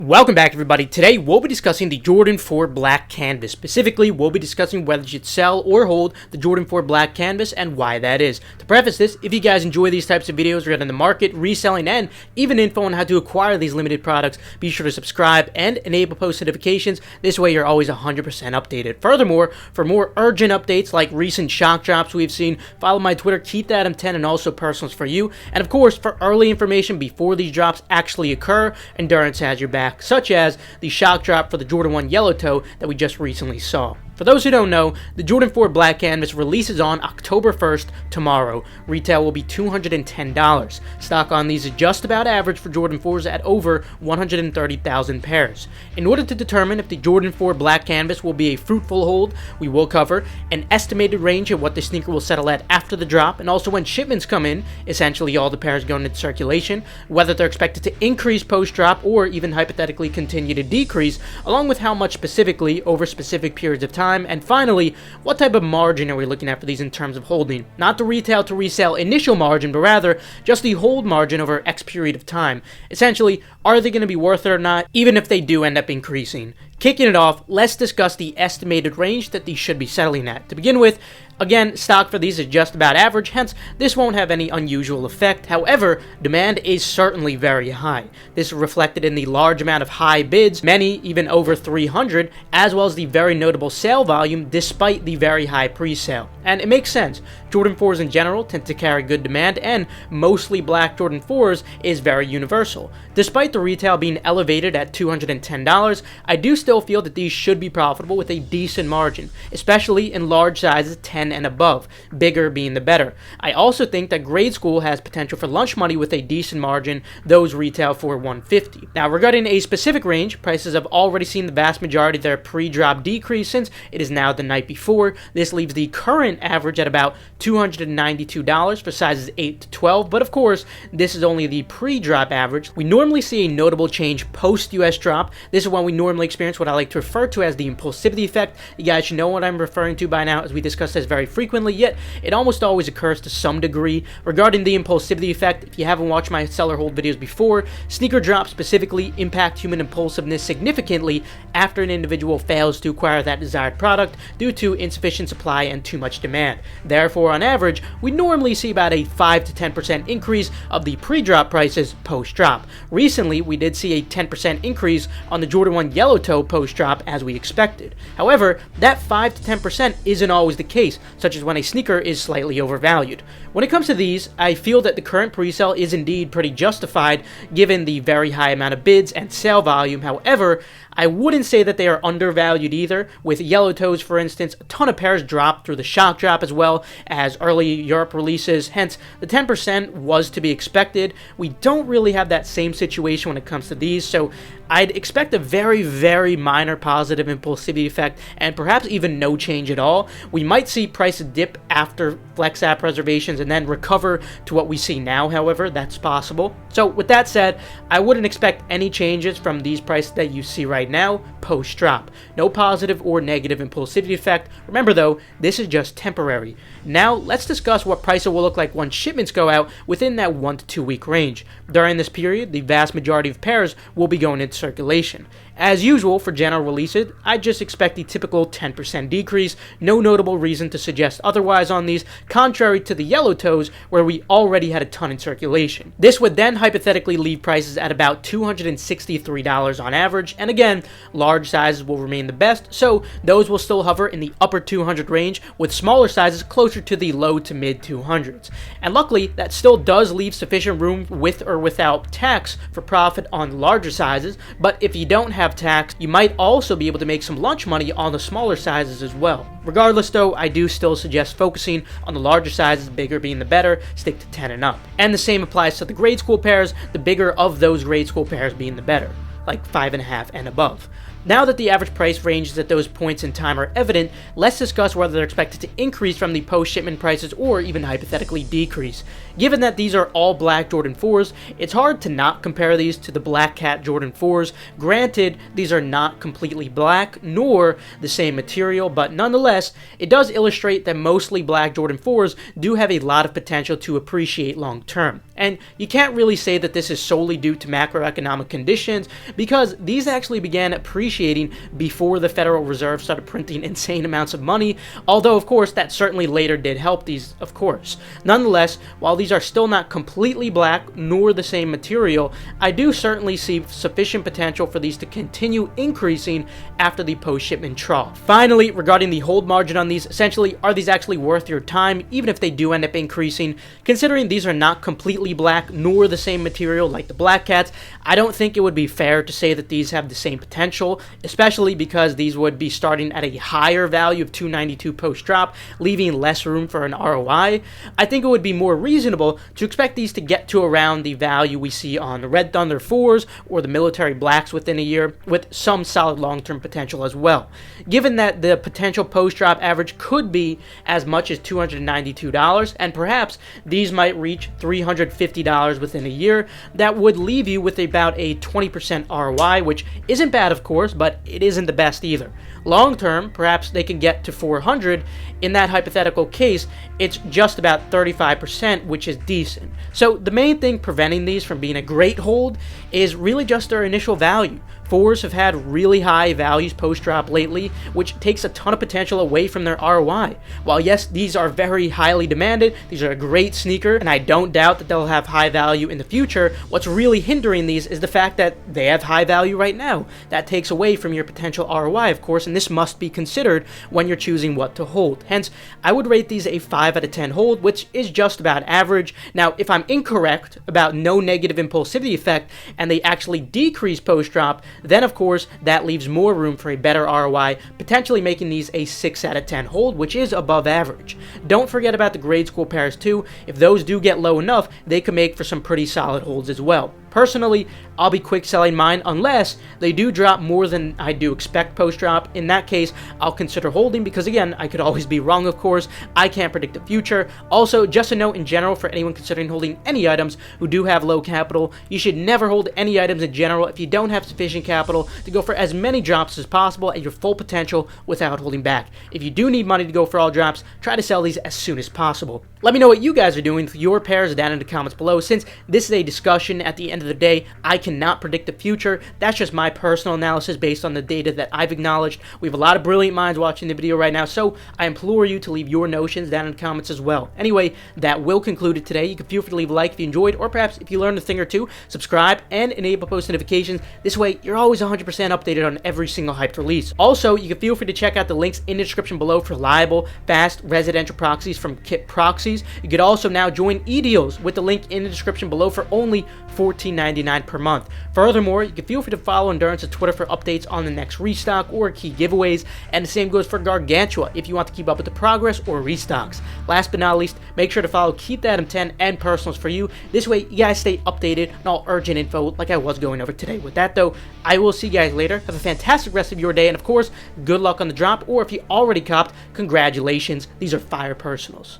Welcome back, everybody. Today, we'll be discussing the Jordan 4 Black Canvas. Specifically, we'll be discussing whether you should sell or hold the Jordan 4 Black Canvas and why that is. To preface this, if you guys enjoy these types of videos regarding the market, reselling, and even info on how to acquire these limited products, be sure to subscribe and enable post notifications. This way, you're always 100% updated. Furthermore, for more urgent updates like recent shock drops we've seen, follow my Twitter, KeithAdam10, and also Personals for You. And of course, for early information before these drops actually occur, Endurance has your back, such as the shock drop for the Jordan 1 Yellow Toe that we just recently saw. For those who don't know, the Jordan 4 Black Canvas releases on October 1st, tomorrow. Retail will be $210. Stock on these is just about average for Jordan 4s at over 130,000 pairs. In order to determine if the Jordan 4 Black Canvas will be a fruitful hold, we will cover an estimated range of what the sneaker will settle at after the drop, and also when shipments come in, essentially all the pairs going into circulation, whether they're expected to increase post-drop or even hypothetically continue to decrease, along with how much specifically over specific periods of time. And finally, what type of margin are we looking at for these in terms of holding? Not the retail to resale initial margin, but rather just the hold margin over X period of time. Essentially, are they going to be worth it or not, even if they do end up increasing? Kicking it off, let's discuss the estimated range that these should be settling at. To begin with, again, stock for these is just about average, hence this won't have any unusual effect. However, demand is certainly very high. This is reflected in the large amount of high bids, many even over 300, as well as the very notable sale volume despite the very high pre-sale. And it makes sense. Jordan 4s in general tend to carry good demand, and mostly black Jordan 4s is very universal. Despite the retail being elevated at $210, I do still feel that these should be profitable with a decent margin, especially in large sizes 10 and above, bigger being the better. I also think that grade school has potential for lunch money with a decent margin, those retail for $150. Now, regarding a specific range, prices have already seen the vast majority of their pre-drop decrease since it is now the night before. This leaves the current average at about $292 for sizes 8 to 12, but of course, this is only the pre-drop average. We normally see a notable change post-US drop. This is when we normally experience what I like to refer to as the impulsivity effect. You guys should know what I'm referring to by now, as we discuss this very frequently, yet it almost always occurs to some degree. Regarding the impulsivity effect, if you haven't watched my seller hold videos before, sneaker drops specifically impact human impulsiveness significantly after an individual fails to acquire that desired product due to insufficient supply and too much demand. Therefore, on average, we normally see about a 5 to 10% increase of the pre-drop prices post-drop. Recently, we did see a 10% increase on the Jordan 1 Yellow Toe post-drop as we expected. However, that 5 to 10% isn't always the case, such as when a sneaker is slightly overvalued. When it comes to these, I feel that the current pre-sale is indeed pretty justified given the very high amount of bids and sale volume. However, I wouldn't say that they are undervalued either. With Yellow Toes, for instance, a ton of pairs dropped through the shock drop as well as early Europe releases, hence the 10% was to be expected. We don't really have that same situation when it comes to these, so I'd expect a very, very minor positive impulsivity effect and perhaps even no change at all. We might see prices dip after Flex app reservations and then recover to what we see now, however, that's possible. So with that said, I wouldn't expect any changes from these prices that you see right now post-drop. No positive or negative impulsivity effect. Remember though, this is just temporary. Now let's discuss what prices will look like once shipments go out within that 1 to 2 week range. During this period, the vast majority of pairs will be going into circulation. As usual for general releases, I just expect the typical 10% decrease. No notable reason to suggest otherwise on these, contrary to the Yellow Toes where we already had a ton in circulation. This would then hypothetically leave prices at about $263 on average, and again, large sizes will remain the best, so those will still hover in the upper 200 range, with smaller sizes closer to the low to mid 200s. And luckily, that still does leave sufficient room with or without tax for profit on larger sizes, but if you don't have tax, you might also be able to make some lunch money on the smaller sizes as well. Regardless though, I do still suggest focusing on the larger sizes, bigger being the better, stick to 10 and up. And the same applies to the grade school pairs, the bigger of those grade school pairs being the better, like 5.5 and above. Now that the average price ranges at those points in time are evident, let's discuss whether they're expected to increase from the post-shipment prices or even hypothetically decrease. Given that these are all black Jordan 4s, it's hard to not compare these to the Black Cat Jordan 4s. Granted, these are not completely black, nor the same material, but nonetheless, it does illustrate that mostly black Jordan 4s do have a lot of potential to appreciate long term. And you can't really say that this is solely due to macroeconomic conditions, because these actually began appreciating before the Federal Reserve started printing insane amounts of money, although of course that certainly later did help these, of course. Nonetheless, while these are still not completely black nor the same material, I do certainly see sufficient potential for these to continue increasing after the post-shipment trough. Finally, regarding the hold margin on these, essentially, are these actually worth your time, even if they do end up increasing? Considering these are not completely black nor the same material like the Black Cats, I don't think it would be fair to say that these have the same potential, especially because these would be starting at a higher value of $292 post-drop, leaving less room for an ROI. I think it would be more reasonable to expect these to get to around the value we see on the Red Thunder 4s or the military blacks within a year, with some solid long-term potential as well. Given that the potential post-drop average could be as much as $292, and perhaps these might reach $350 within a year, that would leave you with about a 20% ROI, which isn't bad of course, but it isn't the best either. Long term, perhaps they can get to 400. In that hypothetical case, it's just about 35%, which is decent. So the main thing preventing these from being a great hold is really just their initial value. 4s have had really high values post-drop lately, which takes a ton of potential away from their ROI. While yes, these are very highly demanded, these are a great sneaker, and I don't doubt that they'll have high value in the future, what's really hindering these is the fact that they have high value right now. That takes away from your potential ROI, of course, and this must be considered when you're choosing what to hold. Hence, I would rate these a 5 out of 10 hold, which is just about average. Now, if I'm incorrect about no negative impulsivity effect, and they actually decrease post-drop, then of course that leaves more room for a better ROI, potentially making these a 6 out of 10 hold, which is above average. Don't forget about the grade school pairs too. If those do get low enough, they can make for some pretty solid holds as well. Personally, I'll be quick selling mine unless they do drop more than I do expect post-drop. In that case, I'll consider holding because, again, I could always be wrong, of course. I can't predict the future. Also, just a note in general for anyone considering holding any items who do have low capital, you should never hold any items in general if you don't have sufficient capital to go for as many drops as possible at your full potential without holding back. If you do need money to go for all drops, try to sell these as soon as possible. Let me know what you guys are doing with your pairs down in the comments below. Since this is a discussion, at the end of the day, I cannot predict the future. That's just my personal analysis based on the data that I've acknowledged. We have a lot of brilliant minds watching the video right now, so I implore you to leave your notions down in the comments as well. Anyway, that will conclude it today. You can feel free to leave a like if you enjoyed, or perhaps if you learned a thing or two, subscribe and enable post notifications. This way, you're always 100% updated on every single hyped release. Also, you can feel free to check out the links in the description below for reliable, fast, residential proxies from Kit Proxies. You could also now join e-deals with the link in the description below for only $14.99 per month. Furthermore, you can feel free to follow Endurance's Twitter for updates on the next restock or key giveaways, and the same goes for Gargantua if you want to keep up with the progress or restocks. Last but not least, make sure to follow Keep That M10 and Personals for You. This way, you guys stay updated on all urgent info like I was going over today. With that though, I will see you guys later. Have a fantastic rest of your day, and of course, good luck on the drop, or if you already copped, congratulations. These are fire Personals.